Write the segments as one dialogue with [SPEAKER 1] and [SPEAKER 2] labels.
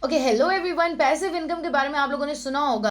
[SPEAKER 1] Okay, hello everyone. Passive income के बारे में आप लोगों ने सुना होगा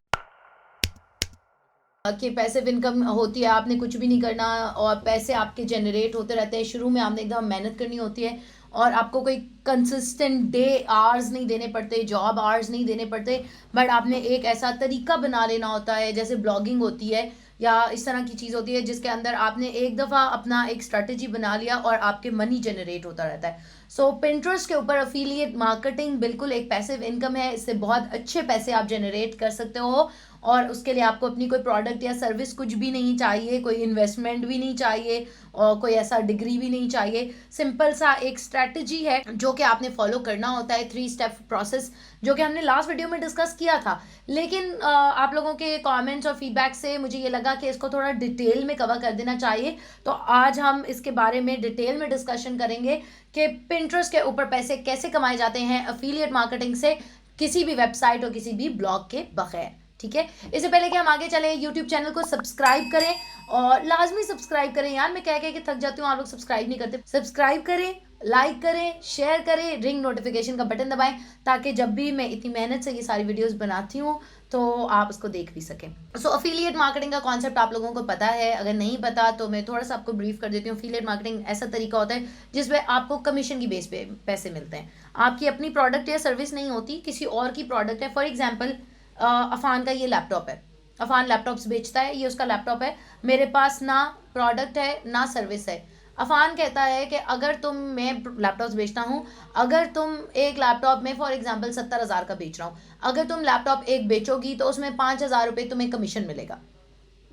[SPEAKER 1] कि पैसिव इनकम होती है, आपने कुछ भी नहीं करना और पैसे आपके जनरेट होते रहते हैं। शुरू में आपने एकदम मेहनत करनी होती है और आपको कोई कंसिस्टेंट डे आवर्स नहीं देने पड़ते, जॉब आवर्स नहीं देने पड़ते, बट आपने एक ऐसा तरीका बना लेना होता है, जैसे ब्लॉगिंग होती है या इस तरह की चीज़ होती है, जिसके अंदर आपने एक दफ़ा अपना एक स्ट्रेटजी बना लिया और आपके मनी जनरेट होता रहता है। सो Pinterest के ऊपर अफिलिएट मार्केटिंग बिल्कुल एक पैसिव इनकम है। इससे बहुत अच्छे पैसे आप जनरेट कर सकते हो और उसके लिए आपको अपनी कोई प्रोडक्ट या सर्विस कुछ भी नहीं चाहिए, कोई इन्वेस्टमेंट भी नहीं चाहिए और कोई ऐसा डिग्री भी नहीं चाहिए। सिंपल सा एक स्ट्रैटेजी है जो कि आपने फॉलो करना होता है, 3 स्टेप प्रोसेस, जो कि हमने लास्ट वीडियो में डिस्कस किया था। लेकिन आप लोगों के कमेंट्स और फीडबैक से मुझे ये लगा कि इसको थोड़ा डिटेल में कवर कर देना चाहिए, तो आज हम इसके बारे में डिटेल में डिस्कशन करेंगे कि Pinterest के ऊपर पैसे कैसे कमाए जाते हैं अफिलिएट मार्केटिंग से, किसी भी वेबसाइट और किसी भी ब्लॉग के बगैर। ठीक है, इससे पहले कि हम आगे चले, यूट्यूब चैनल को सब्सक्राइब करें और लाजमी सब्सक्राइब करें। यार मैं कह के थक जाती हूँ, आप लोग सब्सक्राइब नहीं करते। सब्सक्राइब करें, लाइक करें, शेयर करें, रिंग नोटिफिकेशन का बटन दबाएं, ताकि जब भी मैं इतनी मेहनत से ये सारी वीडियोस बनाती हूँ तो आप उसको देख भी सकें। सो अफिलिएट मार्केटिंग का कॉन्सेप्ट आप लोगों को पता है, अगर नहीं पता तो मैं थोड़ा सा आपको ब्रीफ कर देती हूँ। अफिलिएट मार्केटिंग ऐसा तरीका होता है जिसमें आपको कमीशन की बेस पे पैसे मिलते हैं। आपकी अपनी प्रोडक्ट या सर्विस नहीं होती, किसी और की प्रोडक्ट है। फॉर एग्जाम्पल अफान का ये लैपटॉप है, अफान लैपटॉप्स बेचता है, ये उसका लैपटॉप है। मेरे पास ना प्रोडक्ट है ना सर्विस है। अफान कहता है कि अगर तुम, मैं लैपटॉप्स बेचता हूँ, अगर तुम एक लैपटॉप में फॉर एग्जांपल 70,000 का बेच रहा हूँ, अगर तुम लैपटॉप एक बेचोगी तो उसमें 5,000 रुपये तुम्हें कमीशन मिलेगा,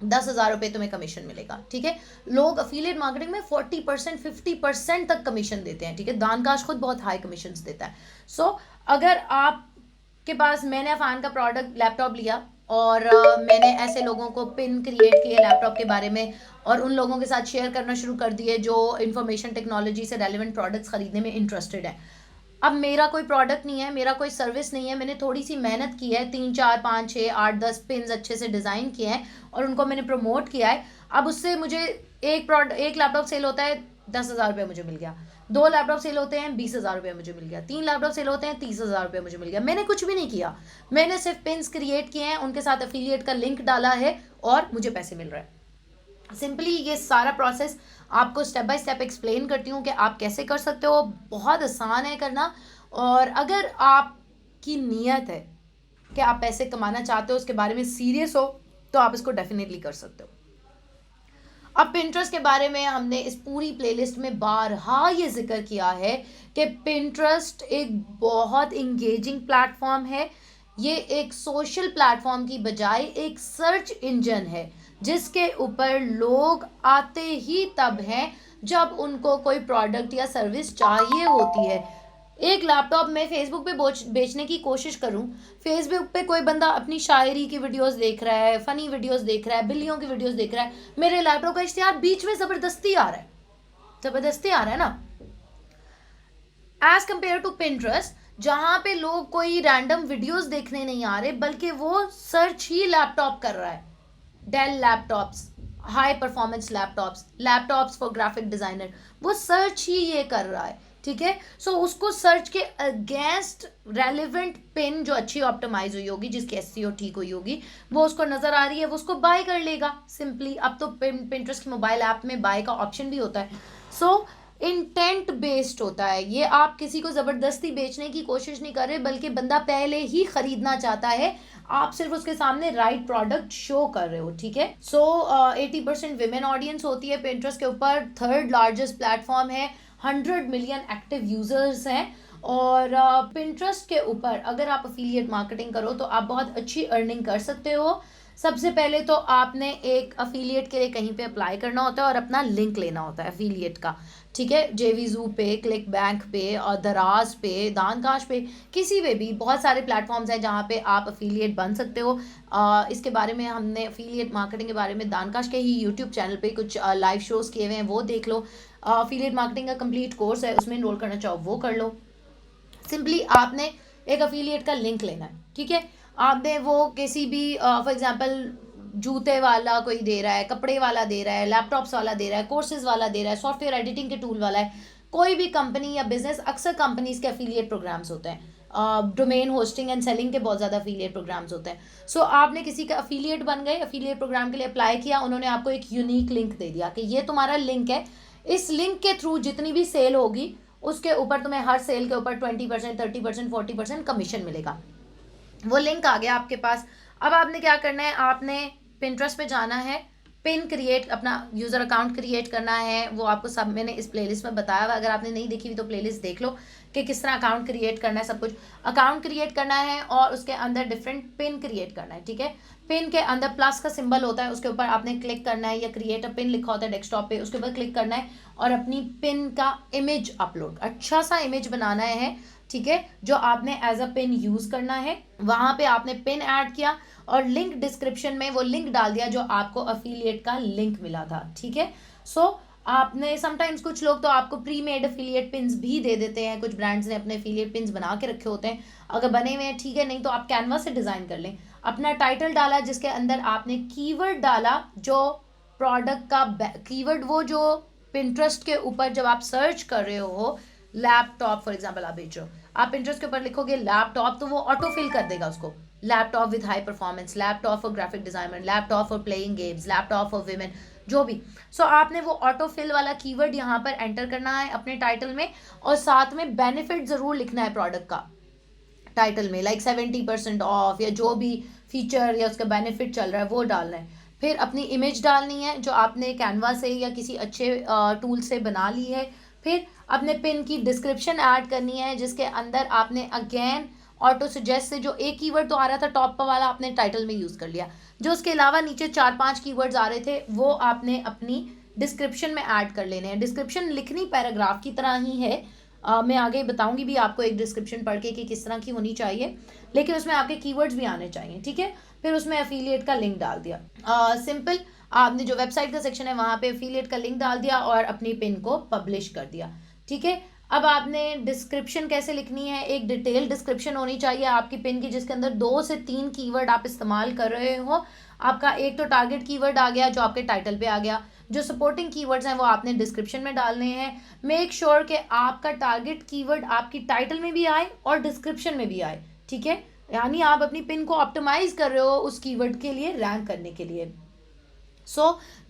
[SPEAKER 1] 10,000 रुपये तुम्हें कमीशन मिलेगा। ठीक है, लोग अफिलिएट मार्केटिंग में 40% 50% तक कमीशन देते हैं। ठीक है, दानकाश खुद बहुत हाई कमीशन देता है। सो अगर आप के पास, मैंने अफान का प्रोडक्ट लैपटॉप लिया और मैंने ऐसे लोगों को पिन क्रिएट किए लैपटॉप के बारे में और उन लोगों के साथ शेयर करना शुरू कर दिए जो इंफॉर्मेशन टेक्नोलॉजी से रेलिवेंट प्रोडक्ट्स खरीदने में इंटरेस्टेड है। अब मेरा कोई प्रोडक्ट नहीं है, मेरा कोई सर्विस नहीं है, मैंने थोड़ी सी मेहनत की है, 3 4 5 6 8 10 पिन्स अच्छे से डिज़ाइन किए हैं और उनको मैंने प्रमोट किया है। अब उससे मुझे एक लैपटॉप सेल होता है, 10,000 रुपये मुझे मिल गया। 2 लैपटॉप सेल होते हैं, 20,000 रुपये मुझे मिल गया। 3 लैपटॉप सेल होते हैं, 30,000 रुपये मुझे मिल गया। मैंने कुछ भी नहीं किया, मैंने सिर्फ पिन्स क्रिएट किए हैं, उनके साथ अफिलिएट का लिंक डाला है और मुझे पैसे मिल रहे हैं। सिंपली ये सारा प्रोसेस आपको स्टेप बाय स्टेप एक्सप्लेन करती हूँ कि आप कैसे कर सकते हो। बहुत आसान है करना, और अगर आपकी नीयत है कि आप पैसे कमाना चाहते हो, उसके बारे में सीरियस हो, तो आप इसको डेफिनेटली कर सकते हो। अब Pinterest के बारे में हमने इस पूरी प्लेलिस्ट में बारहा ये जिक्र किया है कि Pinterest एक बहुत इंगेजिंग प्लेटफॉर्म है। ये एक सोशल प्लेटफॉर्म की बजाय एक सर्च इंजन है, जिसके ऊपर लोग आते ही तब हैं जब उनको कोई प्रोडक्ट या सर्विस चाहिए होती है। एक लैपटॉप में फेसबुक पे बेचने की कोशिश करूं, फेसबुक पे कोई बंदा अपनी शायरी की वीडियोस देख रहा है, फनी वीडियोस देख रहा है, बिल्लियों की वीडियोस देख रहा है, मेरे लैपटॉप का इश्तिहार बीच में जबरदस्ती आ रहा है, जबरदस्ती आ रहा है ना, एज कंपेयर टू Pinterest, जहां पे लोग कोई रैंडम वीडियोस देखने नहीं आ रहे, बल्कि वो सर्च ही लैपटॉप कर रहा है। Dell laptops, high performance laptops, laptops for graphic designer, वो सर्च ही ये कर रहा है। ठीक है, सो उसको सर्च के अगेंस्ट रेलिवेंट पिन जो अच्छी ऑप्टिमाइज हुई होगी, जिसकी एसईओ ठीक हुई होगी, वो उसको नजर आ रही है, वो उसको बाय कर लेगा सिंपली। अब तो Pinterest की मोबाइल ऐप में बाय का ऑप्शन भी होता है। सो इंटेंट बेस्ड होता है ये, आप किसी को ज़बरदस्ती बेचने की कोशिश नहीं कर रहे, बल्कि बंदा पहले ही खरीदना चाहता है, आप सिर्फ उसके सामने राइट प्रोडक्ट शो कर रहे हो। ठीक है, सो 80% विमेन ऑडियंस होती है Pinterest के ऊपर, थर्ड लार्जेस्ट प्लेटफॉर्म है, 100 मिलियन एक्टिव यूजर्स हैं। और Pinterest के ऊपर अगर आप अफिलिएट मार्केटिंग करो तो आप बहुत अच्छी अर्निंग कर सकते हो। सबसे पहले तो आपने एक अफिलिएट के लिए कहीं पे अप्लाई करना होता है और अपना लिंक लेना होता है अफिलिएट का। ठीक है, जेवीजू पे, क्लिक बैंक पे और दराज पे, दानकाश पे, किसी पे भी बहुत सारे प्लेटफॉर्म्स हैं जहाँ पे आप अफिलिएट बन सकते हो। इसके बारे में हमने अफिलिएट मार्केटिंग के बारे में दानकाश के ही यूट्यूब चैनल पे कुछ लाइव शोज़ किए हुए हैं, वो देख लो। अफिलिएट मार्केटिंग का कंप्लीट कोर्स है, उसमें इनरोल करना चाहो वो कर लो। सिंपली आपने एक अफिलिएट का लिंक लेना है। ठीक है, आपने वो किसी भी फॉर एग्जांपल जूते वाला कोई दे रहा है, कपड़े वाला दे रहा है, लैपटॉप्स वाला दे रहा है, कोर्सेज वाला दे रहा है, सॉफ्टवेयर एडिटिंग के टूल वाला है, कोई भी कंपनी या बिजनेस, अक्सर कंपनीज के अफिलिएट प्रोग्राम्स होते हैं। डोमेन होस्टिंग एंड सेलिंग के बहुत ज़्यादा अफिलिएट प्रोग्राम्स होते हैं. सो आपने किसी का अफिलिएट बन गए, अफिलिएट प्रोग्राम के लिए अप्लाई किया, उन्होंने आपको एक यूनिक लिंक दे दिया कि ये तुम्हारा लिंक है, इस लिंक के थ्रू जितनी भी सेल होगी उसके ऊपर तुम्हें हर सेल के ऊपर 20%, 30%, 40% कमीशन मिलेगा. वो लिंक आ गया आपके पास. अब आपने क्या करना है, आपने पिंटरेस्ट पे जाना है, पिन क्रिएट, अपना यूज़र अकाउंट क्रिएट करना है. वो आपको सब मैंने इस प्लेलिस्ट में बताया हुआ, अगर आपने नहीं देखी हुई तो प्लेलिस्ट देख लो कि किस तरह अकाउंट क्रिएट करना है. सब कुछ अकाउंट क्रिएट करना है और उसके अंदर डिफरेंट पिन क्रिएट करना है. ठीक है, पिन के अंदर प्लस का सिंबल होता है, उसके ऊपर आपने क्लिक करना है, या क्रिएट अ पिन लिखा होता है डेस्कटॉप पे, उसके ऊपर क्लिक करना है और अपनी पिन का इमेज अपलोड, अच्छा सा इमेज बनाना है. ठीक है, जो आपने एज अ पिन यूज़ करना है. वहाँ पे आपने पिन ऐड किया और लिंक डिस्क्रिप्शन में वो लिंक डाल दिया जो आपको अफिलिएट का लिंक मिला था. ठीक है, सो आपने समटाइम्स कुछ लोग तो आपको प्री मेड अफिलिएट पिन्स भी दे देते हैं, कुछ ब्रांड्स ने अपने अफिलिएट पिन्स बना के रखे होते हैं, अगर बने हुए हैं ठीक है, नहीं तो आप कैनवा से डिज़ाइन कर लें. अपना टाइटल डाला जिसके अंदर आपने कीवर्ड डाला, जो प्रोडक्ट का कीवर्ड, वो जो पिंटरेस्ट के ऊपर जब आप सर्च कर रहे हो, लैपटॉप फॉर एग्जांपल आप बेच रहे हो, आप पिंटरेस्ट के ऊपर लिखोगे लैपटॉप तो वो ऑटो फिल कर देगा उसको, laptop with high performance, laptop for graphic designer, laptop for playing games, laptop for women, जो भी. सो आपने वो ऑटो फिल वाला कीवर्ड यहाँ पर एंटर करना है अपने टाइटल में, और साथ में बेनिफिट ज़रूर लिखना है प्रोडक्ट का टाइटल में, लाइक 70% ऑफ, या जो भी फीचर या उसका बेनिफिट चल रहा है वो डालना है. फिर अपनी इमेज डालनी है जो आपने कैनवा से या किसी अच्छे टूल से बना ली है. फिर अपने पिन की डिस्क्रिप्शन ऐड करनी है जिसके अंदर आपने अगेन ऑटो सजेस्ट से जो एक कीवर्ड तो आ रहा था टॉप वाला, आपने टाइटल में यूज़ कर लिया, जो उसके अलावा नीचे 4-5 कीवर्ड्स आ रहे थे वो आपने अपनी डिस्क्रिप्शन में ऐड कर लेने हैं. डिस्क्रिप्शन लिखनी पैराग्राफ की तरह ही है. मैं आगे बताऊंगी भी आपको एक डिस्क्रिप्शन पढ़ के कि किस तरह की होनी चाहिए, लेकिन उसमें आपके कीवर्ड्स भी आने चाहिए. ठीक है, फिर उसमें एफिलिएट का लिंक डाल दिया. सिंपल, आपने जो वेबसाइट का सेक्शन है वहाँ पे एफिलिएट का लिंक डाल दिया और अपनी पिन को पब्लिश कर दिया. ठीक है, अब आपने डिस्क्रिप्शन कैसे लिखनी है, एक डिटेल डिस्क्रिप्शन होनी चाहिए आपकी पिन की जिसके अंदर 2 से 3 कीवर्ड आप इस्तेमाल कर रहे हो. आपका एक तो टारगेट कीवर्ड आ गया जो आपके टाइटल पे आ गया, जो सपोर्टिंग कीवर्ड्स हैं वो आपने डिस्क्रिप्शन में डालने हैं. मेक श्योर कि आपका टारगेट कीवर्ड आपकी टाइटल में भी आए और डिस्क्रिप्शन में भी आए. ठीक है, यानी आप अपनी पिन को ऑप्टिमाइज कर रहे हो उस कीवर्ड के लिए, रैंक करने के लिए.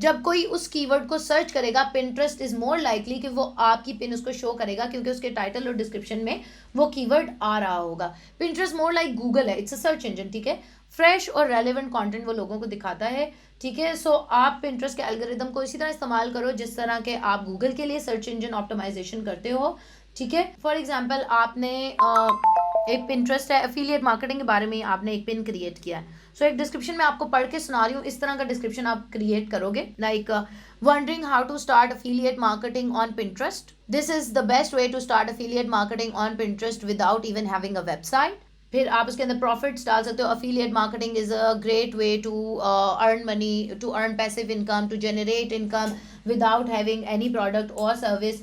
[SPEAKER 1] जब कोई उस कीवर्ड को सर्च करेगा, पिंटरेस्ट इज मोर लाइकली कि वो आपकी पिन उसको शो करेगा क्योंकि उसके टाइटल और डिस्क्रिप्शन में वो कीवर्ड आ रहा होगा. पिंटरेस्ट मोर लाइक गूगल है, इट्स अ सर्च इंजन. ठीक है, फ्रेश और रेलेवेंट कंटेंट वो लोगों को दिखाता है. ठीक है, सो आप पिंटरेस्ट के एल्गोरिदम को इसी तरह इस्तेमाल करो जिस तरह के आप गूगल के लिए सर्च इंजन ऑप्टिमाइजेशन करते हो. ठीक है, फॉर एग्जाम्पल आपने एक पिंटरेस्ट है, एफिलिएट मार्केटिंग के बारे में आपने एक पिन क्रिएट किया है. सो एक डिस्क्रिप्शन में आपको पढ़ के सुना रही हूँ, इस तरह का डिस्क्रिप्शन आप क्रिएट करोगे, like wondering how to start affiliate marketing on Pinterest. This is the best way to start affiliate marketing on Pinterest without even having a website. फिर आप उसके अंदर प्रॉफिट्स डाल सकते हो. Affiliate marketing is a great way to earn money, to earn passive income, to generate income without having any product और service.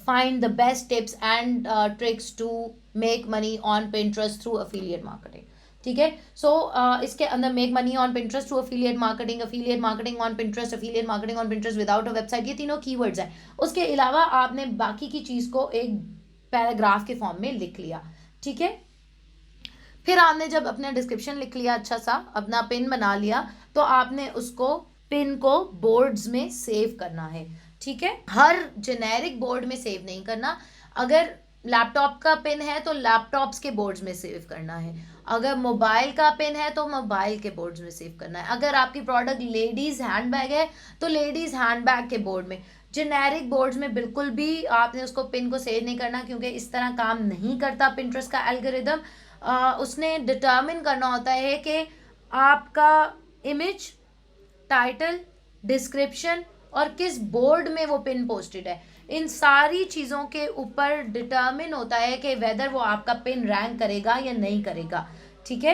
[SPEAKER 1] Find the best tips and tricks to make money on Pinterest through affiliate marketing. ठीक है, so इसके अंदर make money on Pinterest through affiliate marketing on Pinterest, affiliate marketing on Pinterest without a website, ये तीनों keywords हैं. उसके अलावा आपने बाकी की चीज़ को एक पैराग्राफ के फॉर्म में लिख लिया. ठीक है, फिर आपने जब अपना डिस्क्रिप्शन लिख लिया, अच्छा सा अपना पिन बना लिया, तो आपने उसको पिन को बोर्ड्स में सेव करना है. ठीक है, हर जेनेरिक बोर्ड में सेव नहीं करना. अगर लैपटॉप का पिन है तो लैपटॉप्स के बोर्ड्स में सेव करना है. अगर मोबाइल का पिन है तो मोबाइल के बोर्ड्स में सेव करना है. अगर आपकी प्रोडक्ट लेडीज़ हैंडबैग है तो लेडीज़ हैंडबैग के बोर्ड में. जेनेरिक बोर्ड्स में बिल्कुल भी आपने उसको पिन को सेव नहीं करना क्योंकि इस तरह काम नहीं करता Pinterest का एल्गोरिदम. उसने डिटर्मिन करना होता है कि आपका इमेज, टाइटल, डिस्क्रिप्शन और किस बोर्ड में वो पिन पोस्टेड है, इन सारी चीज़ों के ऊपर डिटर्मिन होता है कि वेदर वो आपका पिन रैंक करेगा या नहीं करेगा. ठीक है,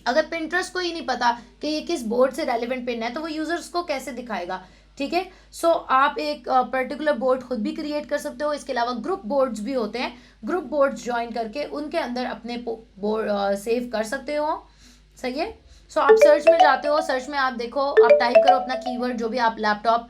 [SPEAKER 1] अगर Pinterest को ही नहीं पता कि ये किस बोर्ड से रेलिवेंट पिन है तो वो यूजर्स को कैसे दिखाएगा. ठीक है, सो आप एक पर्टिकुलर बोर्ड खुद भी क्रिएट कर सकते हो. इसके अलावा ग्रुप बोर्ड्स भी होते हैं, ग्रुप बोर्ड्स ज्वाइन करके उनके अंदर अपने बोर्ड सेव कर सकते हो. सही है, सो आप सर्च में जाते हो, सर्च में आप देखो, आप टाइप करो अपना कीवर्ड जो भी आप laptop,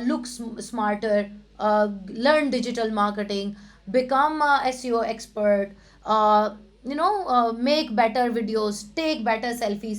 [SPEAKER 1] look smarter, learn digital marketing, become a SEO expert, make better videos, take better selfies.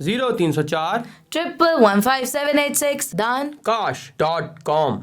[SPEAKER 2] 0304
[SPEAKER 1] 1115786 done.
[SPEAKER 2] kash.com